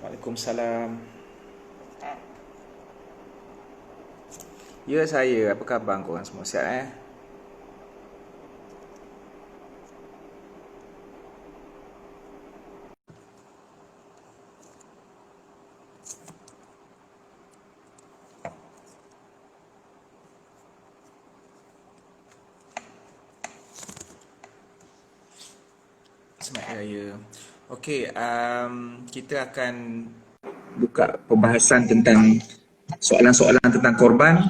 Waalaikumsalam. Ya, saya. Apa khabar korang semua? Sihat Selamat Hari Raya. Okey, kita akan buka pembahasan tentang soalan-soalan tentang korban.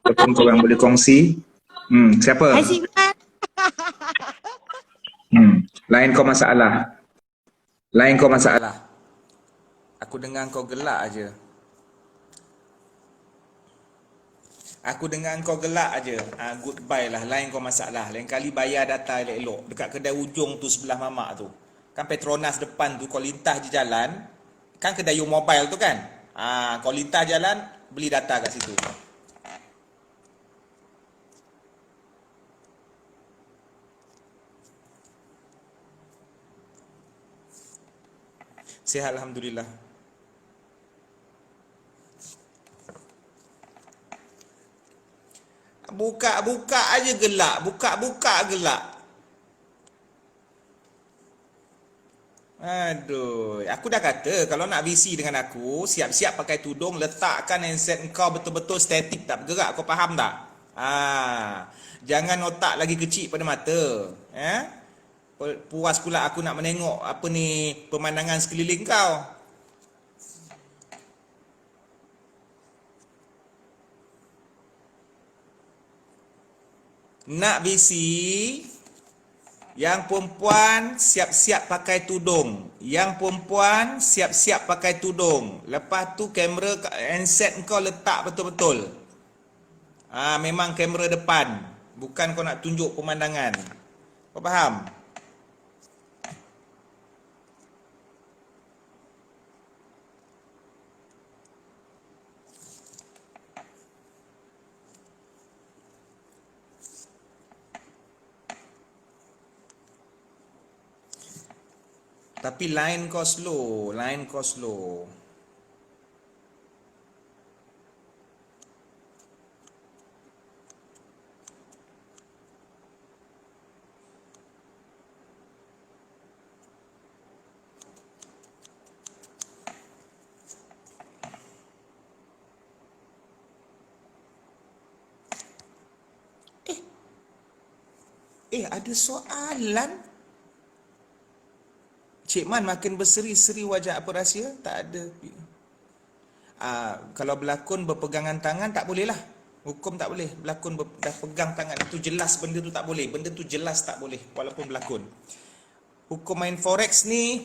Ataupun korang boleh kongsi. Siapa? Hai Sigman. Lain kau masalah. Lain kau masalah. Aku dengar kau gelak aja. Aku dengar kau gelak aja. Goodbye lah. Lain kau masalah. Lain kali bayar data elok-elok. Dekat kedai ujung tu sebelah mamak tu. Kan Petronas depan tu kau lintas je jalan. Kan kedai You Mobile tu kan. Kau lintas jalan, beli data kat situ. Sihat Alhamdulillah. Buka-buka aja gelak. Buka-buka gelak. Aduh, aku dah kata kalau nak VC dengan aku, siap-siap pakai tudung, letakkan handset kau betul-betul statik, tak bergerak, kau faham tak? Jangan otak lagi kecil pada mata. Puas pula aku nak menengok apa ni pemandangan sekeliling kau. Nak VC, yang perempuan siap-siap pakai tudung. Yang perempuan siap-siap pakai tudung. Lepas tu kamera handset kau letak betul-betul. Memang kamera depan. Bukan kau nak tunjuk pemandangan. Kau faham? Tapi line kau slow. Line kau slow. Ada soalan. Cik Man makin berseri-seri wajah, apa rahsia? Tak ada. Kalau berlakon berpegangan tangan tak boleh lah. Hukum tak boleh. Berlakon dah pegang tangan, itu jelas benda tu tak boleh. Benda tu jelas tak boleh walaupun berlakon. Hukum main forex ni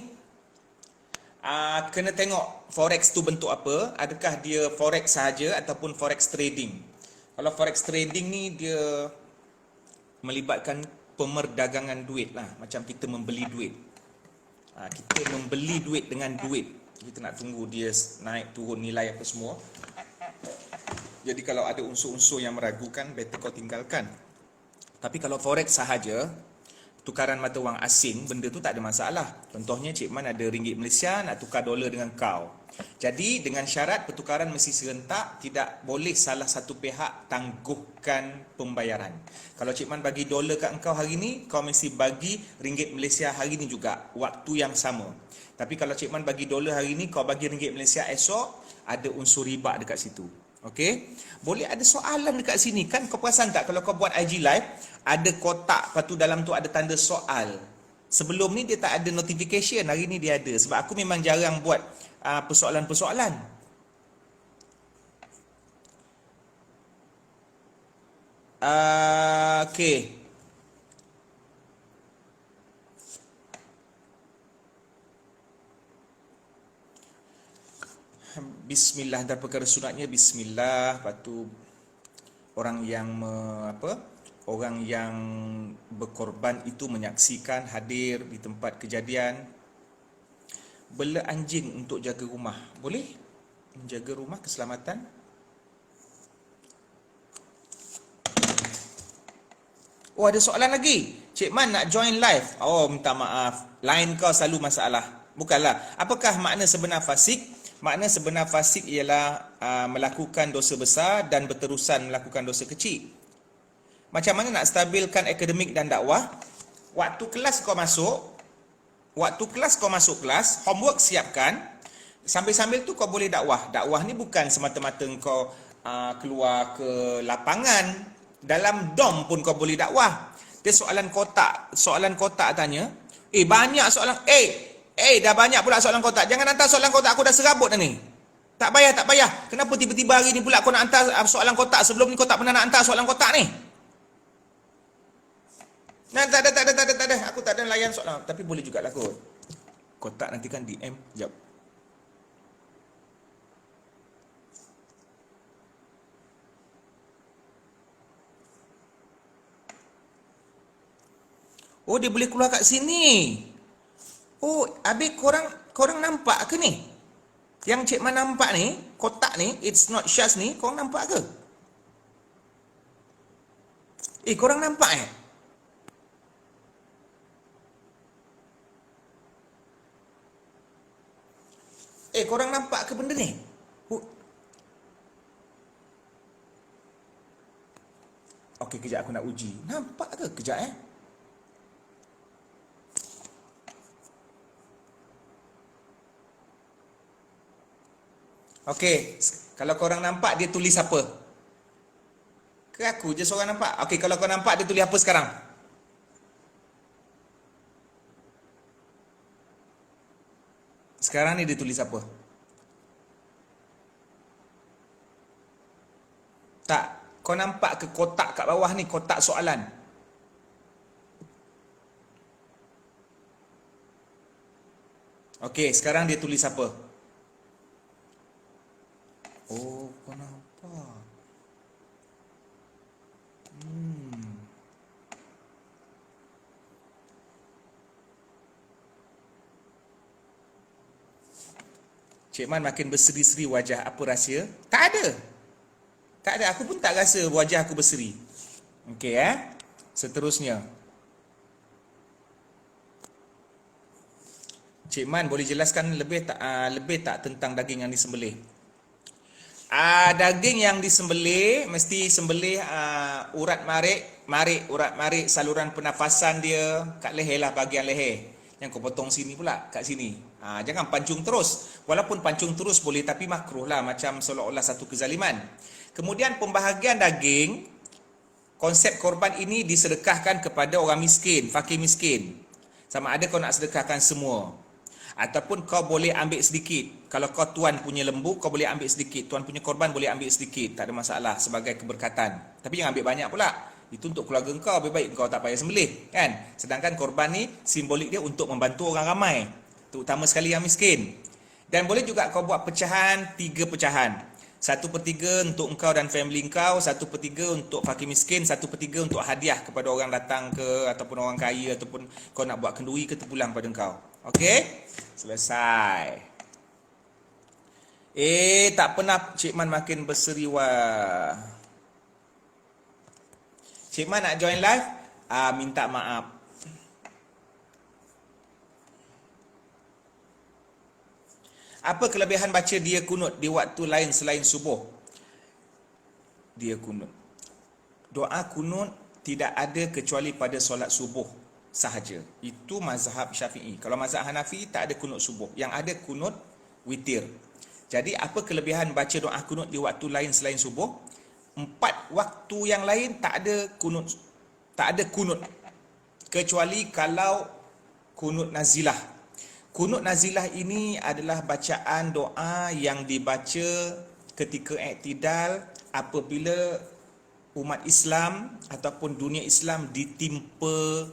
kena tengok forex tu bentuk apa. Adakah dia forex sahaja ataupun forex trading. Kalau forex trading ni dia melibatkan pemerdagangan duit lah. Macam kita membeli duit. Kita membeli duit dengan duit. Kita nak tunggu dia naik turun nilai apa semua. Jadi kalau ada unsur-unsur yang meragukan, better kau tinggalkan. Tapi kalau forex sahaja, tukaran mata wang asing, benda tu tak ada masalah. Contohnya Cik Man ada ringgit Malaysia, nak tukar dolar dengan kau. Jadi dengan syarat pertukaran mesti serentak, tidak boleh salah satu pihak tangguhkan pembayaran. Kalau Cik Man bagi dolar kat engkau hari ni, kau mesti bagi ringgit Malaysia hari ni juga, waktu yang sama. Tapi kalau Cik Man bagi dolar hari ni, kau bagi ringgit Malaysia esok, ada unsur riba dekat situ. Okey? Boleh ada soalan dekat sini kan? Kau perasan tak kalau kau buat IG live, ada kotak, lepas tu dalam tu ada tanda soal. Sebelum ni dia tak ada notification, hari ni dia ada. Sebab aku memang jarang buat persoalan-persoalan. Okey. Bismillah, dan perkara sunatnya Bismillah. Lepas tu orang yang orang yang berkorban itu menyaksikan, hadir di tempat kejadian. Bela anjing untuk jaga rumah. Boleh? Menjaga rumah, keselamatan. Oh, ada soalan lagi. Cik Man nak join live. Oh, minta maaf. Line kau selalu masalah. Bukanlah. Apakah makna sebenar fasik? Makna sebenar fasik ialah melakukan dosa besar dan berterusan melakukan dosa kecil. Macam mana nak stabilkan akademik dan dakwah? Waktu kelas kau masuk kelas, homework siapkan. Sambil-sambil tu kau boleh dakwah. Dakwah ni bukan semata-mata kau keluar ke lapangan. Dalam dom pun kau boleh dakwah. Dia soalan kotak tanya. Banyak soalan. Dah banyak pula soalan kotak. Jangan hantar soalan kotak, aku dah serabut dah ni. Tak payah. Kenapa tiba-tiba hari ni pula kau nak hantar soalan kotak? Sebelum ni kau tak pernah nak hantar soalan kotak ni. Nah, tak ada. Aku tak ada layan soalan. Tapi boleh jugalah kot. Kotak nanti kan DM. Sekejap. Oh, dia boleh keluar kat sini. Oh, habis korang nampak ke ni? Yang Cik Man nampak ni, kotak ni, it's not Syaz ni, korang nampak ke? Korang nampak korang nampak ke benda ni? Okey, kejap aku nak uji. Nampak ke? Kejap Okey, kalau korang nampak dia tulis apa? Ke aku je seorang nampak? Okey, kalau kau nampak dia tulis apa sekarang? Sekarang ni dia tulis apa? Tak, kau nampak ke kotak kat bawah ni, kotak soalan? Okey, sekarang dia tulis apa? Oh, kau nampak. Cik Man makin berseri-seri wajah. Apa rahsia? Tak ada. Aku pun tak rasa wajah aku berseri. Okey Seterusnya. Cik Man boleh jelaskan lebih tak tentang daging yang disembelih? Daging yang disembelih mesti sembelih urat marik saluran pernafasan dia kat leher lah, bahagian leher. Yang kau potong sini pula, kat sini. Jangan pancung terus. Walaupun pancung terus boleh, tapi makruh lah, macam seolah-olah satu kezaliman. Kemudian pembahagian daging, konsep korban ini disedekahkan kepada orang miskin, fakir miskin. Sama ada kau nak sedekahkan semua, ataupun kau boleh ambil sedikit. Kalau kau tuan punya lembu, kau boleh ambil sedikit. Tuan punya korban boleh ambil sedikit. Tak ada masalah, sebagai keberkatan. Tapi jangan ambil banyak pula. Itu untuk keluarga kau, lebih baik kau tak payah sembelih, kan? Sedangkan korban ni simbolik dia untuk membantu orang ramai, terutama sekali yang miskin. Dan boleh juga kau buat pecahan, 3 pecahan. 1/3 untuk engkau dan family engkau, 1/3 untuk fakir miskin, 1/3 untuk hadiah kepada orang datang ke, ataupun orang kaya, ataupun kau nak buat kenduri ke terpulang pada engkau. Okey? Selesai. Tak pernah Cik Man makin berseri wah. Cik Man nak join live? Minta maaf. Apa kelebihan baca dia kunut di waktu lain selain subuh? Dia kunut. Doa kunut tidak ada kecuali pada solat subuh sahaja. Itu mazhab Syafi'i. Kalau mazhab Hanafi tak ada kunut subuh. Yang ada kunut witir. Jadi apa kelebihan baca doa kunut di waktu lain selain subuh? 4 waktu yang lain tak ada kunut. Tak ada kunut. Kecuali kalau kunut nazilah. Kunut nazilah ini adalah bacaan doa yang dibaca ketika i'tidal apabila umat Islam ataupun dunia Islam ditimpa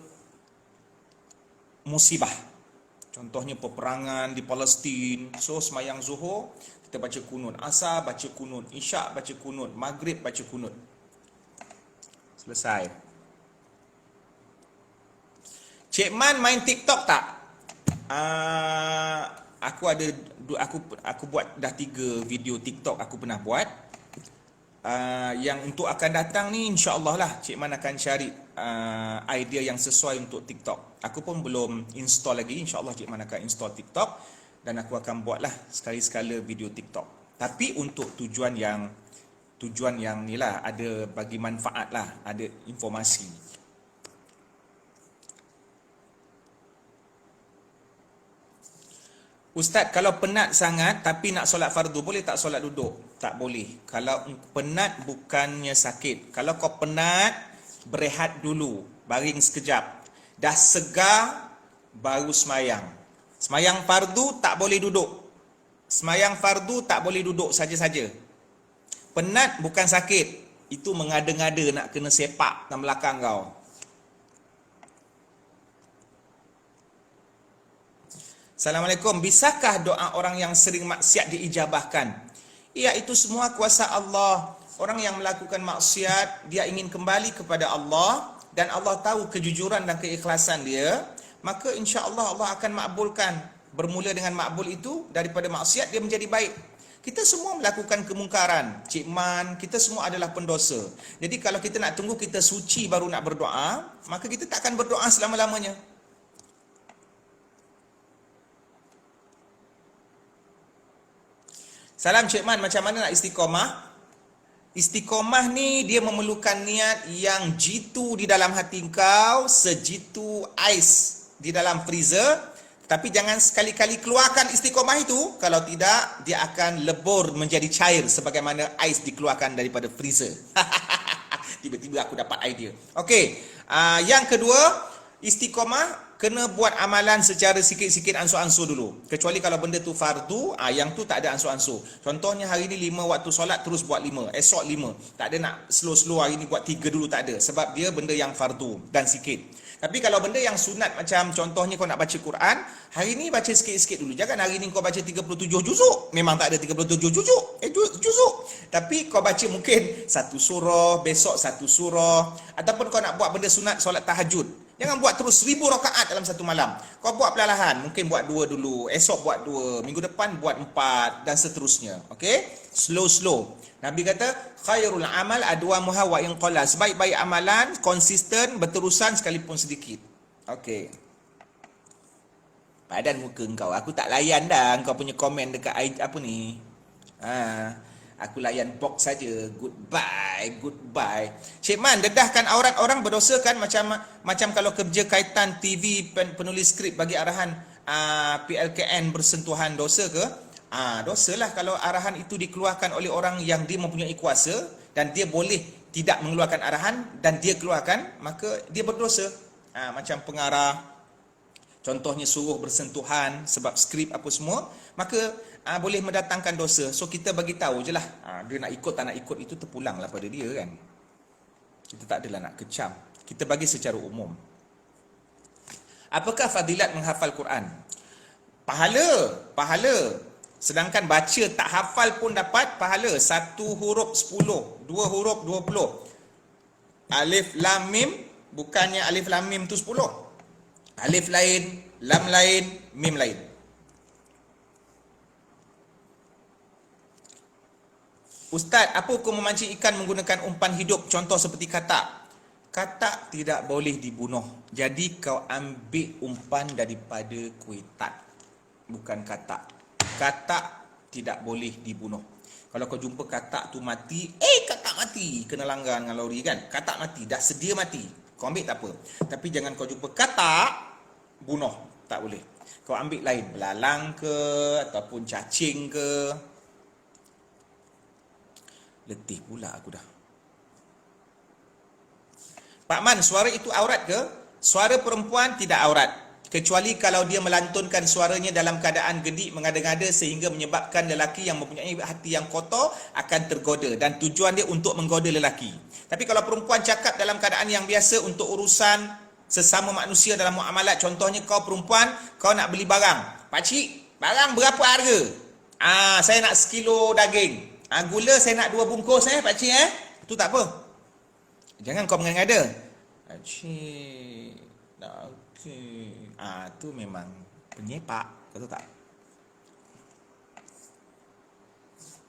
musibah. Contohnya peperangan di Palestin. So semayang Zuhur kita baca kunut, Asar baca kunut, Isyak baca kunut, Maghrib baca kunut. Selesai. Cik Man main TikTok tak? Aku ada aku buat dah 3 video TikTok aku pernah buat. Yang untuk akan datang ni insya-Allah lah Cik Man akan cari idea yang sesuai untuk TikTok. Aku pun belum install lagi. InsyaAllah Cik Man akan install TikTok dan aku akan buatlah sekali-sekala video TikTok. Tapi untuk tujuan yang ni lah, ada bagi manfaat lah, ada informasi. Ustaz, kalau penat sangat tapi nak solat fardu, boleh tak solat duduk? Tak boleh. Kalau penat bukannya sakit. Kalau kau penat, berehat dulu, baring sekejap. Dah segar, baru semayang. Semayang fardu tak boleh duduk. Semayang fardu tak boleh duduk saja-saja. Penat bukan sakit. Itu mengada-ngada nak kena sepak dalam belakang kau. Assalamualaikum. Bisakah doa orang yang sering maksiat diijabahkan? Ya, itu semua kuasa Allah. Orang yang melakukan maksiat, dia ingin kembali kepada Allah dan Allah tahu kejujuran dan keikhlasan dia, maka insya-Allah Allah akan makbulkan. Bermula dengan makbul itu, daripada maksiat dia menjadi baik. Kita semua melakukan kemungkaran. Cik Man, kita semua adalah pendosa. Jadi kalau kita nak tunggu kita suci baru nak berdoa, maka kita tak akan berdoa selama-lamanya. Salam Cik Man, macam mana nak istiqomah? Istiqomah ni dia memerlukan niat yang jitu di dalam hati kau, sejitu ais di dalam freezer. Tapi jangan sekali-kali keluarkan istiqomah itu, kalau tidak dia akan lebur menjadi cair sebagaimana ais dikeluarkan daripada freezer. Tiba-tiba aku dapat idea. Okey, yang kedua, istiqomah kena buat amalan secara sikit-sikit ansur-ansur dulu. Kecuali kalau benda tu fardu, yang tu tak ada ansur-ansur. Contohnya hari ni 5 waktu solat terus buat 5, esok 5. Tak ada nak slow-slow hari ni buat 3 dulu, tak ada. Sebab dia benda yang fardu dan sikit. Tapi kalau benda yang sunat, macam contohnya kau nak baca Quran, hari ni baca sikit-sikit dulu. Jangan hari ni kau baca 37 juzuk. Memang tak ada 37 juzuk. Tapi kau baca mungkin 1 surah, besok 1 surah. Ataupun kau nak buat benda sunat solat tahajud. Jangan buat terus 1000 rakaat dalam satu malam. Kau buat perlahan. Mungkin buat 2 dulu, esok buat 2, minggu depan buat 4 dan seterusnya. Okey? Slow-slow. Nabi kata, khairul amal adwamuha wa in qalla. Sebaik-baik amalan konsisten berterusan sekalipun sedikit. Okey. Padan muka engkau. Aku tak layan dah engkau punya komen dekat apa ni. Aku layan box saja. Goodbye. Cik Man, dedahkan aurat orang berdosa kan, macam kalau kerja kaitan TV penulis skrip bagi arahan PLKN bersentuhan, dosa ke? Dosalah kalau arahan itu dikeluarkan oleh orang yang dia mempunyai kuasa dan dia boleh tidak mengeluarkan arahan dan dia keluarkan, maka dia berdosa. Macam pengarah, contohnya suruh bersentuhan sebab skrip apa semua, maka boleh mendatangkan dosa. So kita bagi tahu je lah, dia nak ikut tak nak ikut itu terpulanglah pada dia kan. Kita tak adalah nak kecam. Kita bagi secara umum. Apakah fadilat menghafal Quran? Pahala. Sedangkan baca tak hafal pun dapat pahala. 1 huruf 10, 2 huruf 20. Alif lam mim, bukannya alif lam mim tu 10. Alif lain, lam lain, mim lain. Ustaz, apa hukum memancing ikan menggunakan umpan hidup, contoh seperti katak? Katak tidak boleh dibunuh. Jadi kau ambil umpan daripada kuitat, bukan katak. Katak tidak boleh dibunuh. Kalau kau jumpa katak tu mati, katak mati, kena langgar dengan lori kan. Katak mati, dah sedia mati, kau ambil tak apa. Tapi jangan kau jumpa katak, bunuh, tak boleh. Kau ambil lain, belalang ke, ataupun cacing ke. Letih pula aku dah. Pak Man, suara itu aurat ke? Suara perempuan tidak aurat, kecuali kalau dia melantunkan suaranya dalam keadaan gedik mengada-ngada sehingga menyebabkan lelaki yang mempunyai hati yang kotor akan tergoda, dan tujuan dia untuk menggoda lelaki. Tapi kalau perempuan cakap dalam keadaan yang biasa untuk urusan sesama manusia dalam muamalat, contohnya kau perempuan, kau nak beli barang. Pakcik, barang berapa harga? Saya nak 1 kilo daging. Gula saya nak 2 bungkus pakcik. Itu tak apa. Jangan kau mengada-ngada. Pakcik, Okey. Tu memang penyepak. Kau tahu tak?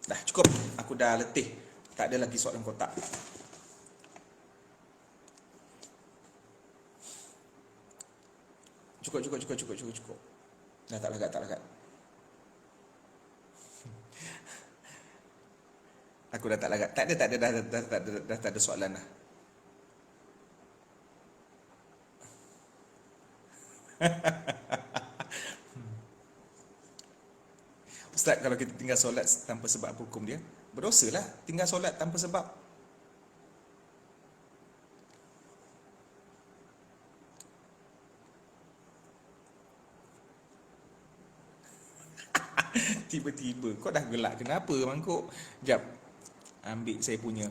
Dah cukup. Aku dah letih. Tak ada lagi soalan kotak. Cukup. Dah tak lagat. Aku dah tak lagat. Tak ada, dah tak ada soalan dah. Ustaz, kalau kita tinggal solat tanpa sebab apa hukum dia? Berdosa lah tinggal solat tanpa sebab. Tiba-tiba kau dah gelak kenapa mangkuk? Jap. Ambil saya punya.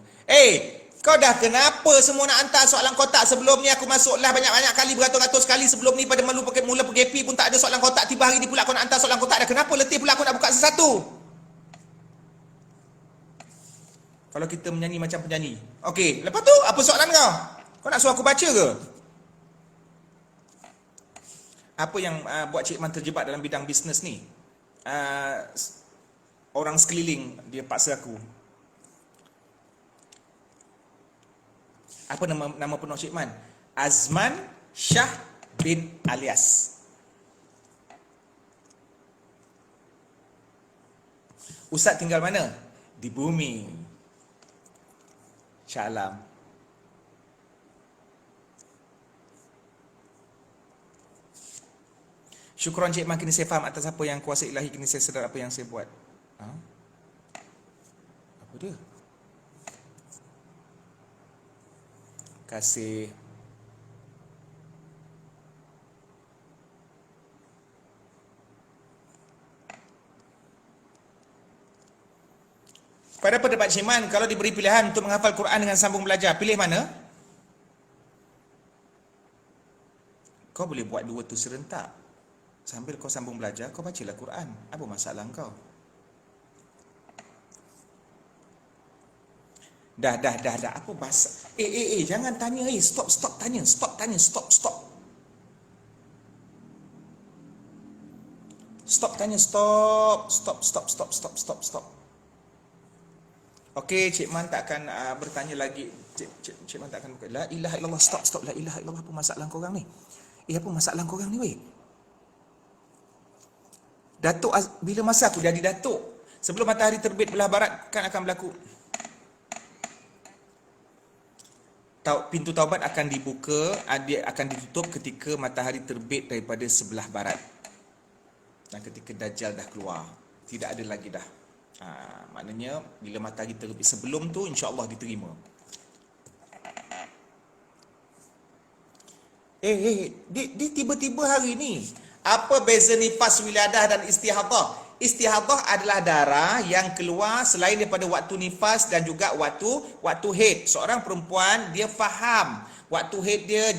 Kau dah kenapa semua nak hantar soalan kotak? Sebelum ni aku masuk live banyak-banyak kali, beratus-ratus kali. Sebelum ni pada mula PKP pun tak ada soalan kotak. Tiba hari ni pula kau nak hantar soalan kotak. Dah kenapa letih pula aku nak buka satu-satu? Kalau kita menyanyi macam penyanyi. Okey, lepas tu apa soalan kau? Kau nak suruh aku baca ke? Apa yang buat Cik Man terjebak dalam bidang bisnes ni? Orang sekeliling dia paksa aku. Apa nama penuh Cik Man? Azman Shah bin Alias. Ustaz tinggal mana? Di bumi. Shah Alam. Syukran Cik Man, kini saya faham atas apa yang kuasa ilahi, kini saya sedar apa yang saya buat. Apa dia? Kasih. Pada pendapat Cik Man, kalau diberi pilihan untuk menghafal Quran dengan sambung belajar, pilih mana? Kau boleh buat dua tu serentak. Sambil kau sambung belajar, kau bacalah Quran. Apa masalah kau? Dah. Apa bahasa? Jangan tanya. Stop tanya. Stop. Stop tanya. Stop. Okey, Cik Man tak akan bertanya lagi. Cik Man tak akan buka. La ilaha illallah. Stop. La ilaha illallah. Apa masalah korang ni? Apa masalah korang ni, weh? Datuk, bila masa aku jadi Datuk? Sebelum matahari terbit belah barat kan akan berlaku. Pintu taubat akan dibuka, dia akan ditutup ketika matahari terbit daripada sebelah barat. Dan ketika Dajjal dah keluar, tidak ada lagi dah. Maknanya bila matahari terbit sebelum tu insya-Allah diterima. Dia tiba-tiba hari ni. Apa beza nifas, wiladah dan istihadah? Istihadah adalah darah yang keluar selain daripada waktu nifas dan juga waktu haid. Seorang perempuan dia faham waktu haid dia,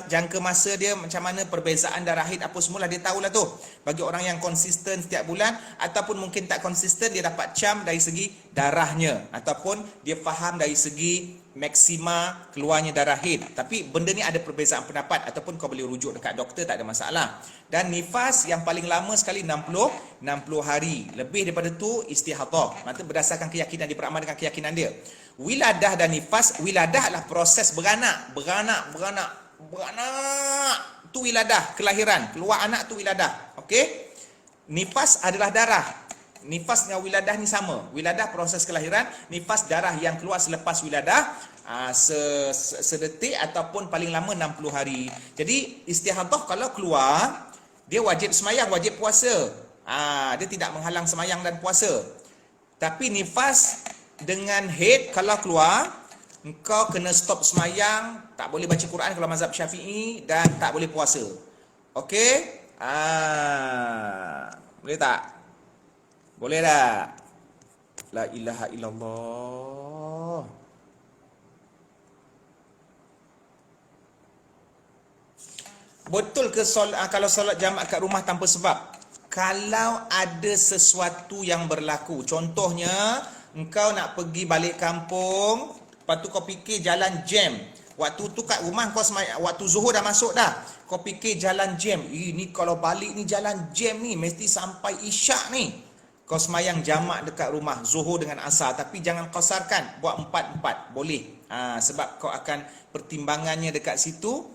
jangka masa dia macam mana, perbezaan darah haid apa semualah dia tahulah tu. Bagi orang yang konsisten setiap bulan ataupun mungkin tak konsisten, dia dapat cam dari segi darahnya ataupun dia faham dari segi maksima keluarnya darah haid. Tapi benda ni ada perbezaan pendapat ataupun kau boleh rujuk dekat doktor, tak ada masalah. Dan nifas yang paling lama sekali 60 hari. Lebih daripada tu istihadah. Maksudnya berdasarkan keyakinan dia, beramal dengan keyakinan dia. Wiladah dan nifas, wiladah adalah proses beranak. Tu wiladah, kelahiran, keluar anak tu wiladah. Okey? Nifas adalah darah. Nifas dengan wiladah ni sama. Wiladah proses kelahiran, nifas darah yang keluar selepas wiladah, sedetik ataupun paling lama 60 hari. Jadi istihadah kalau keluar, dia wajib semayang, wajib puasa. Dia tidak menghalang semayang dan puasa. Tapi nifas dengan haid kalau keluar, engkau kena stop semayang, tak boleh baca Quran kalau mazhab Syafi'i, dan tak boleh puasa. Okey? Boleh tak? Boleh tak? La ilaha illallah. Betul ke kalau solat jamaah kat rumah tanpa sebab? Kalau ada sesuatu yang berlaku, contohnya engkau nak pergi balik kampung, lepas tu kau fikir jalan jam, Waktu tu kat rumah kau waktu zuhur dah masuk dah. Kau fikir jalan jam. Ni kalau balik ni jalan jam ni mesti sampai isyak ni. Kau semayang jamak dekat rumah zuhur dengan asar, tapi jangan qasarkan, buat 4-4 boleh. Sebab kau akan pertimbangannya dekat situ,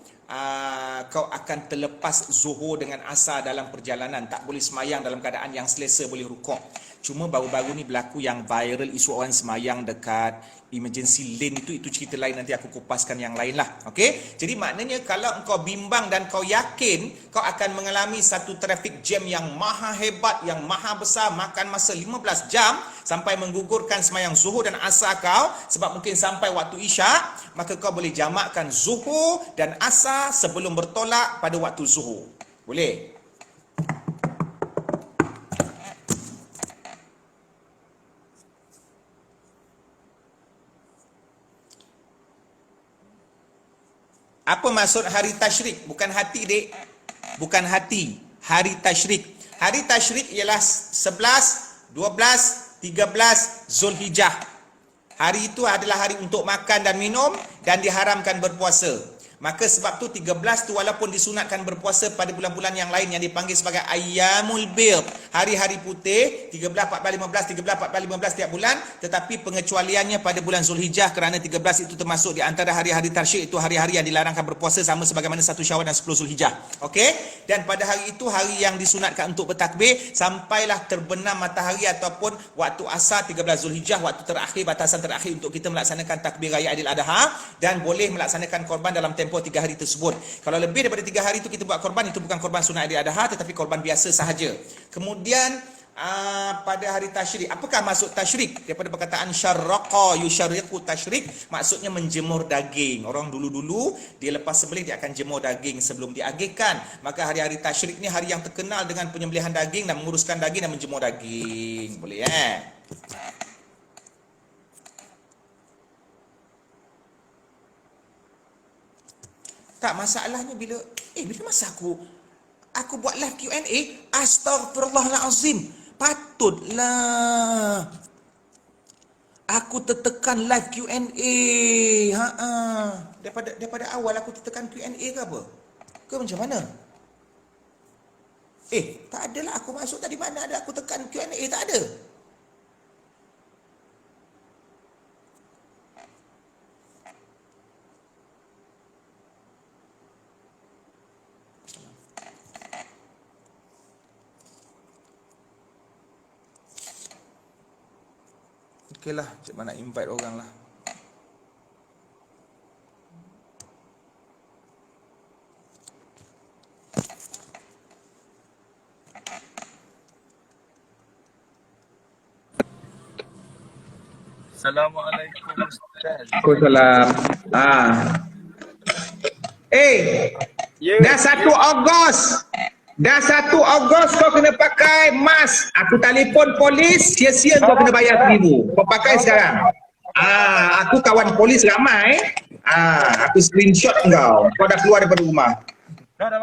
kau akan terlepas zuhur dengan asar dalam perjalanan, tak boleh semayang dalam keadaan yang selesa boleh rukuk. Cuma baru-baru ni berlaku yang viral, isu orang semayang dekat emergency lane itu cerita lain, nanti aku kupaskan yang lain lah. Okey, jadi maknanya kalau engkau bimbang dan kau yakin kau akan mengalami satu traffic jam yang maha hebat, yang maha besar, makan masa 15 jam sampai menggugurkan semayang zuhur dan asar kau, sebab mungkin sampai waktu isyak, maka kau boleh jamakkan zuhur dan asar sebelum bertolak pada waktu zuhur. Boleh? Apa maksud hari tasyrik? Bukan hati, dek. Bukan hati. Hari tasyrik. Hari tasyrik ialah 11, 12, 13 Zulhijjah. Hari itu adalah hari untuk makan dan minum dan diharamkan berpuasa. Maka sebab tu 13 tu walaupun disunatkan berpuasa pada bulan-bulan yang lain yang dipanggil sebagai Ayyamul Bid, hari-hari putih, 13, 14, 15, 13, 14, 15 tiap bulan, tetapi pengecualiannya pada bulan Zulhijjah kerana 13 itu termasuk di antara hari-hari tasyrik, itu hari-hari yang dilarangkan berpuasa sama sebagaimana 1 Syawal dan 10 Zulhijjah. Okey? Dan pada hari itu hari yang disunatkan untuk bertakbir sampailah terbenam matahari ataupun waktu asar 13 Zulhijjah, waktu terakhir, batasan terakhir untuk kita melaksanakan takbir raya Aidil Adha, dan boleh melaksanakan korban dalam tempoh 3 hari tersebut. Kalau lebih daripada 3 hari itu kita buat korban, itu bukan korban sunat Aidil Adha tetapi korban biasa sahaja. Kemudian pada hari tasyrik, apakah maksud tasyrik? Daripada perkataan syarraqa yusyarriqu tasyrik, maksudnya menjemur daging. Orang dulu-dulu dia lepas sembelih dia akan jemur daging sebelum diagihkan. Maka hari-hari tasyrik ni hari yang terkenal dengan penyembelihan daging dan menguruskan daging dan menjemur daging. Boleh Tak, masalahnya bila masa aku buat live Q&A, astagfirullahalazim, patutlah aku tertekan live Q&A. Daripada awal aku tertekan Q&A ke apa? Ke macam mana? Tak adalah, aku masuk tadi mana ada aku tekan Q&A, tak ada. Okey lah, cik mana invite orang lah. Assalamualaikum Ustaz. Waalaikumsalam. Dah 1 Ogos. Dah 1 Ogos kau kena pakai mask. Aku telefon polis, sia-sia kau kena bayar 1,000. Kau pakai sekarang. Aku kawan polis ramai. Aku screenshot kau. Kau dah keluar daripada rumah. Dah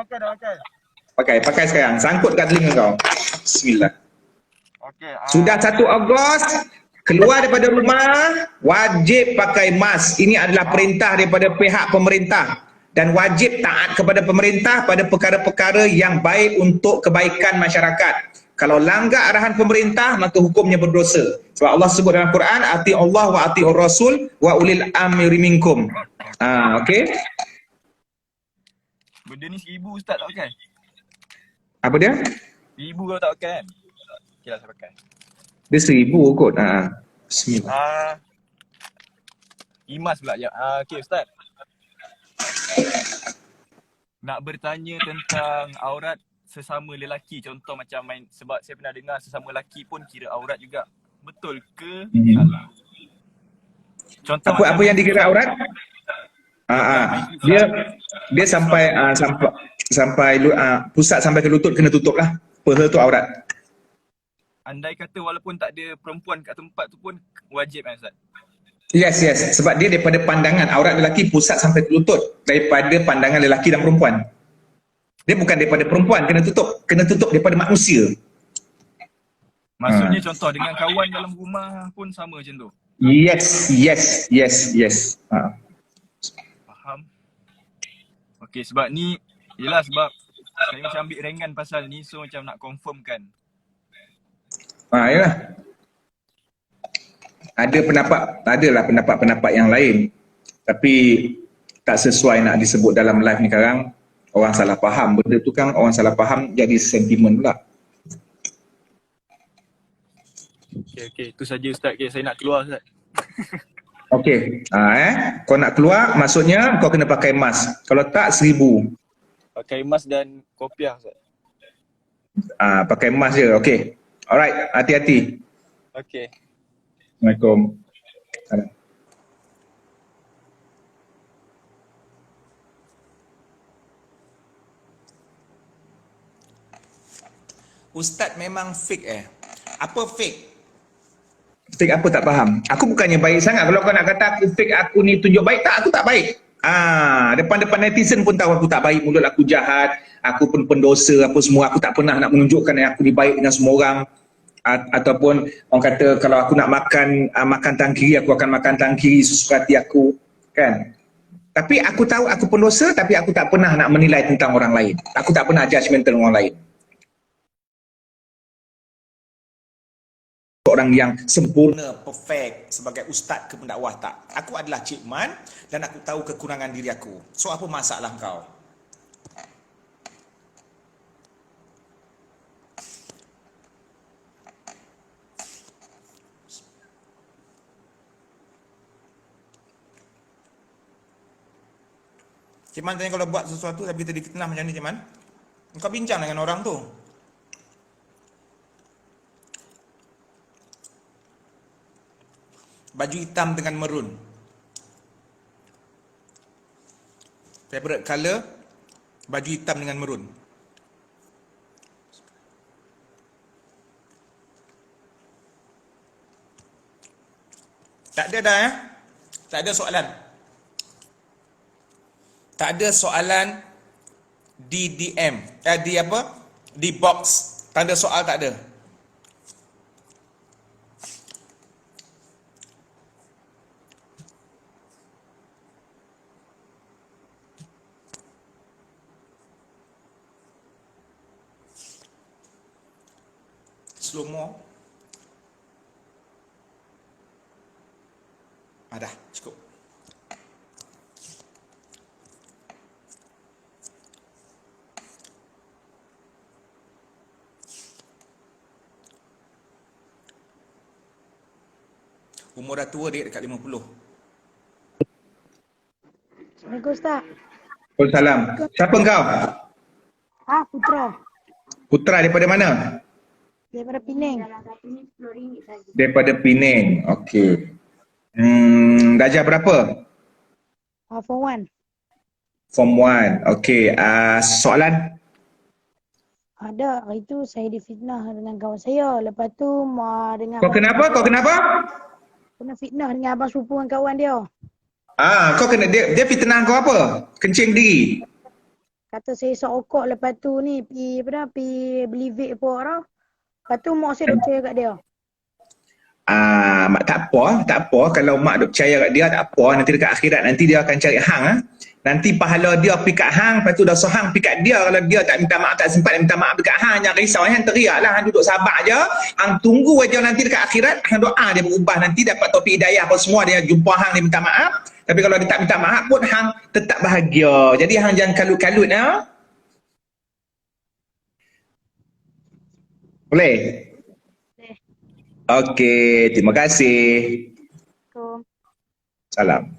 pakai. Pakai sekarang. Sangkut kat telinga kau. Bismillah. Okey. Sudah 1 Ogos, keluar daripada rumah, wajib pakai mask. Ini adalah perintah daripada pihak pemerintah. Dan wajib taat kepada pemerintah pada perkara-perkara yang baik untuk kebaikan masyarakat. Kalau langgar arahan pemerintah, maka hukumnya berdosa. Sebab Allah sebut dalam Quran, ati Allah wa ati Rasul wa ulil amri minkum. Okey. Benda ni 1,000 Ustaz tak pakai? Apa dia? 1,000 kau tak pakai kan? Okeylah saya pakai. Dia 1,000 kot. Bismillah. Imas pula ya. Okey Ustaz. Nak bertanya tentang aurat sesama lelaki, contoh macam main, sebab saya pernah dengar sesama lelaki pun kira aurat juga. Betul ke? Salah. Contoh apa yang dikira aurat? Dia sampai pusat sampai ke lutut kena tutup lah. Peha tu aurat. Andai kata walaupun tak ada perempuan kat tempat tu pun wajib kan Ustaz? Yes. Sebab dia daripada pandangan aurat lelaki pusat sampai ke lutut, daripada pandangan lelaki dan perempuan. Dia bukan daripada perempuan kena tutup daripada manusia. Maksudnya contoh dengan kawan dalam rumah pun sama macam tu? Yes. Faham. Okay, sebab ni, yelah sebab saya macam ambil ringan pasal ni, so macam nak confirm kan. Yalah. Adalah pendapat-pendapat yang lain. Tapi tak sesuai nak disebut dalam live ni sekarang. Orang salah faham. Benda tu kan orang salah faham jadi sentimen pula. Okay, itu saja Ustaz. Okay, saya nak keluar Ustaz. Okey. Kau nak keluar, maksudnya kau kena pakai mask. Kalau tak, 1,000. Pakai mask dan kopiah Ustaz. Pakai mask je. Okey. Alright, hati-hati. Okay. Assalamualaikum. Salam. Ustaz memang fake Apa fake? Fake apa tak faham. Aku bukannya baik sangat. Kalau kau nak kata aku fake, aku ni tunjuk baik, tak, aku tak baik. Depan-depan netizen pun tahu aku tak baik, mulut aku jahat, aku pun pendosa apa semua, aku tak pernah nak menunjukkan yang aku ni baik dengan semua orang. Ataupun orang kata kalau aku nak makan tangan kiri, aku akan makan tangan kiri sesuka hati aku, kan? Tapi aku tahu aku pendosa, tapi aku tak pernah nak menilai tentang orang lain. Aku tak pernah judgemental orang lain. Orang yang sempurna, perfect sebagai ustaz ke pendakwah, tak. Aku adalah Cik Man dan aku tahu kekurangan diri aku. So apa masalah kau? Cik Man tanya kalau buat sesuatu tapi kita difitnah macam ni, Cik Man. Kau bincang dengan orang tu. Baju hitam dengan merun. Favorite color, baju hitam dengan merun. Tak ada dah Tak ada soalan. Tak ada soalan di DM. Di apa? Di box. Tanda soal tak ada. Slow mo. Dah, cukup. Umur dah tua, dia dekat 50. Assalamualaikum Ustaz. Waalaikumsalam. Siapa kau? Putra. Putra daripada mana? Daripada Penang. Daripada Penang. Okey. Darjah berapa? Form 1. Form 1. Okey. Soalan? Ada, hari tu saya difitnah dengan kawan saya. Lepas tu dengan Kau kenapa? kena fitnah dengan abang sepupu dengan kawan dia. Kau kena dia fitnah kau apa? Kencing diri. Kata saya sokok, lepas tu ni pergi beli vape apa tau. Lepas tu mak saya dah percaya kat dia. Mak tak apa. Kalau mak duk percaya kat dia, tak apa. Nanti dekat akhirat, nanti dia akan cari hang. Nanti pahala dia pergi kat hang, lepas tu dah hang pergi kat dia. Kalau dia tak minta maaf, tak sempat minta maaf dekat hang, jangan risau. Hang teriak lah, hang duduk sabar je. Hang tunggu aja nanti dekat akhirat, hang doa dia berubah. Nanti dapat topik hidayah apa semua, dia jumpa hang, dia minta maaf. Tapi kalau dia tak minta maaf pun, hang tetap bahagia. Jadi hang jangan kalut-kalut. Boleh? Okey, terima kasih. Assalamualaikum. Salam.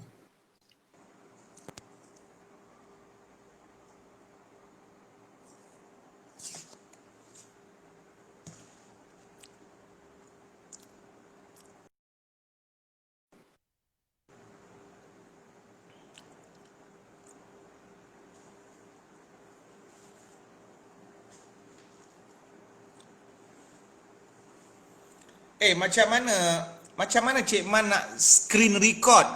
Macam mana Cik Man nak screen record?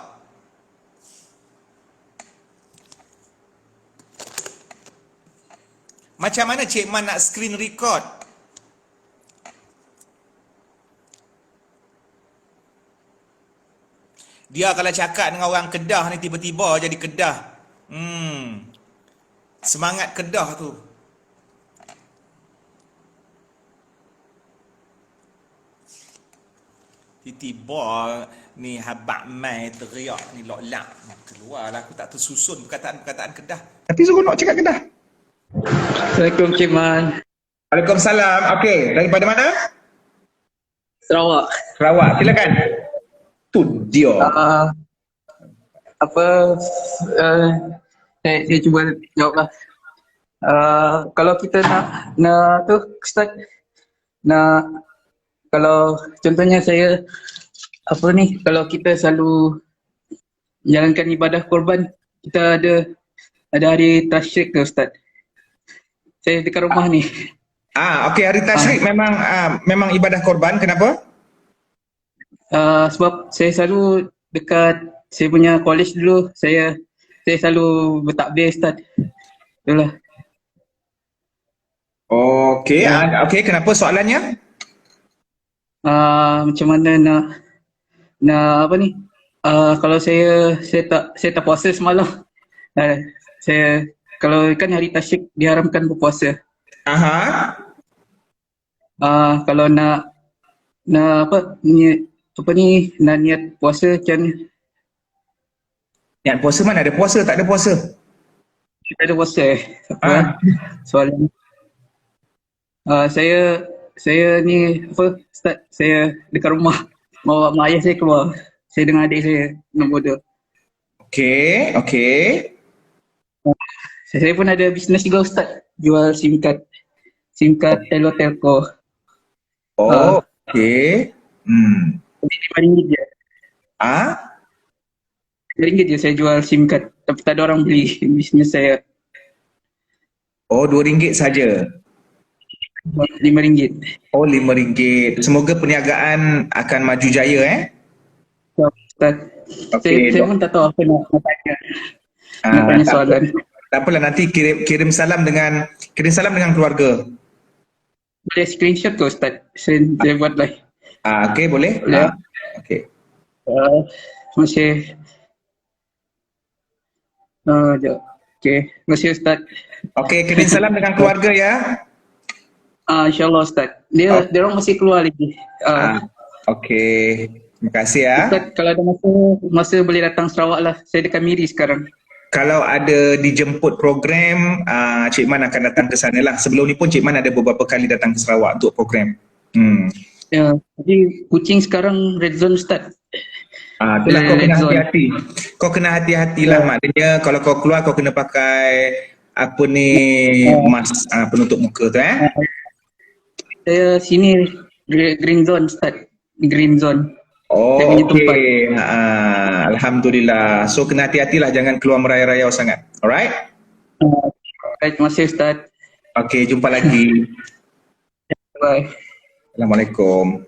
Macam mana Cik Man nak screen record? Dia kalau cakap dengan orang Kedah ni tiba-tiba jadi Kedah. Semangat Kedah tu. Tiba-tiba ni habak mai teriak ni lok-lak. Keluarlah aku tak tersusun perkataan-perkataan Kedah. Tapi seronok cakap Kedah. Assalamualaikum Cik Man. Waalaikumsalam. Okey, daripada mana? Sarawak. Sarawak. Silakan. Tu dia. Apa saya cuba jawablah. Kalau kita nak tu Ustaz, nak kalau contohnya saya apa ni, kalau kita selalu jalankan ibadah korban, kita ada hari tasyrik ke Ustaz. Saya dekat rumah ni. Okey, hari tasyrik memang ibadah korban. Kenapa? Sebab saya selalu dekat saya punya college dulu, saya selalu bertakbir Ustaz. Itulah. Okey, okey, kenapa soalannya? Macam mana nak apa ni? Kalau saya tak puasa semalam. Saya kalau kan hari tasyrik diharamkan berpuasa. Aha. Kalau nak apa ni nak niat puasa macam ni? Niat puasa mana ada puasa, tak ada puasa. Kita ada puasa apa? Soalan. Saya ni apa Ustaz, saya dekat rumah bawa mak ayah saya keluar. Saya dengan adik saya nak bodoh. Okey, okey. Saya pun ada bisnes juga Ustaz, jual SIM card Telco. Okey. RM5 je. RM5 je saya jual SIM card, tapi tak ada orang beli bisnes saya. Oh, RM2 saja. RM5. Oh, RM5. Semoga perniagaan akan maju jaya Ustaz. Okey, Saya pun tak tahu apa nak tanya. Nak tanya soalan. Tak apalah, nanti kirim salam dengan keluarga. Boleh screenshot ke Ustaz? Saya buat lah. Okey, boleh? Boleh. Okey. Masih okey, masih Ustaz. Okey, kirim salam dengan keluarga ya. InsyaAllah Ustaz. Dia orang masih keluar lagi. Okey. Terima kasih ya. Ustaz, kalau ada masa boleh datang Sarawak lah. Saya dekat Miri sekarang. Kalau ada dijemput program, Cik Man akan datang ke sana lah. Sebelum ni pun Cik Man ada beberapa kali datang ke Sarawak untuk program. Ya, jadi Kuching sekarang red zone Ustaz. Itulah kau kena hati-hati. Kau kena hati-hatilah maknanya kalau kau keluar kau kena pakai apa ni mask penutup muka tu Saya sini green zone Ustaz. Green zone. Okey. Alhamdulillah. So kena hati-hatilah, jangan keluar merayau-rayau sangat. Alright? Baik, terima kasih Ustaz. Okey, jumpa lagi. Bye. Assalamualaikum.